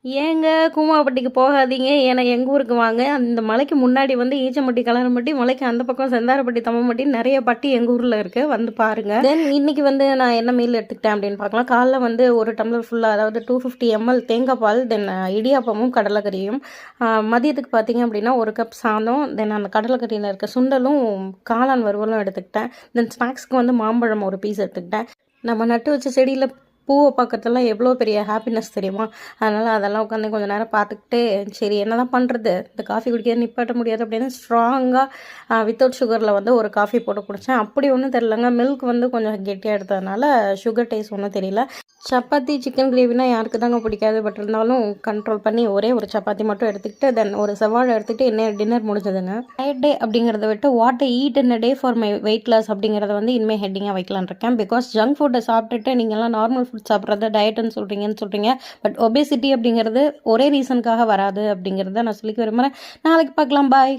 ஏங்க கூமாப்பட்டிக்கு போகாதீங்க. ஏன்னா எங்கள் ஊருக்கு வாங்க. அந்த மலைக்கு முன்னாடி வந்து ஈச்சம்பட்டி, கலரம்பட்டி, மலைக்கு அந்த பக்கம் செந்தாரப்பட்டி, தம்மம்பட்டி நிறைய பட்டி எங்கள் ஊரில் இருக்குது. வந்து பாருங்கள். தென் இன்றைக்கி வந்து நான் என்ன மீல் எடுத்துக்கிட்டேன் அப்படின்னு பார்க்கலாம். காலைல வந்து ஒரு டம்ளர் ஃபுல்லாக, அதாவது 250 ml தேங்காய் பால், தென் இடியாப்பமும் கடலைக்கறியும். மதியத்துக்கு பார்த்தீங்க அப்படின்னா ஒரு கப் சாதம், தென் அந்த கடலைக்கறியில் இருக்க சுண்டலும் காளான் வறுவலும் எடுத்துக்கிட்டேன். தென் ஸ்நாக்ஸ்க்கு வந்து மாம்பழம் ஒரு பீஸ் எடுத்துக்கிட்டேன். நம்ம நட்டு வச்ச செடியில் பூவை பார்க்கறதெல்லாம் எவ்வளோ பெரிய ஹாப்பினஸ் தெரியுமா? அதனால் அதெல்லாம் உட்காந்து கொஞ்சம் நேரம் பார்த்துக்கிட்டு, சரி என்ன தான் பண்ணுறது, இந்த காஃபி குடிக்கிறது நிப்பாட்ட முடியாது அப்படின்னு ஸ்ட்ராங்காக வித்தவுட் சுகரில் வந்து ஒரு காஃபி போட்டு குடித்தேன். அப்படி ஒன்றும் தெரிலங்க. மில்க் வந்து கொஞ்சம் கெட்டியாக எடுத்ததுனால சுகர் டேஸ்ட் ஒன்றும் தெரியல. சப்பாத்தி சிக்கன் கிரேவினா யாருக்கு தாங்க பிடிக்காது. பட் இருந்தாலும் கண்ட்ரோல் பண்ணி ஒரே ஒரு சப்பாத்தி மட்டும் எடுத்துக்கிட்டு, தென் ஒரு செவ்வாழை எடுத்துக்கிட்டு என்ன டின்னர் முடிஞ்சதுங்க. டயட் டே அப்படிங்கிறத விட்டு what eat in a day for my weight loss அப்படிங்கிறத வந்து இனிமேல் ஹெட்டிங்காக வைக்கலான் இருக்கேன். பிகாஸ் ஜங்க் ஃபுட்டை சாப்பிட்டுட்டு நீங்கள்லாம் நார்மல் ஃபுட் சாப்பிட்றது டயட்டுன்னு சொல்கிறீங்க. பட் ஒபேசிட்டி அப்படிங்கிறது ஒரே ரீசனுக்காக வராது அப்படிங்கிறத நான் சொல்லிக்க விரும்புகிறேன். நாளைக்கு பார்க்கலாம். பாய்.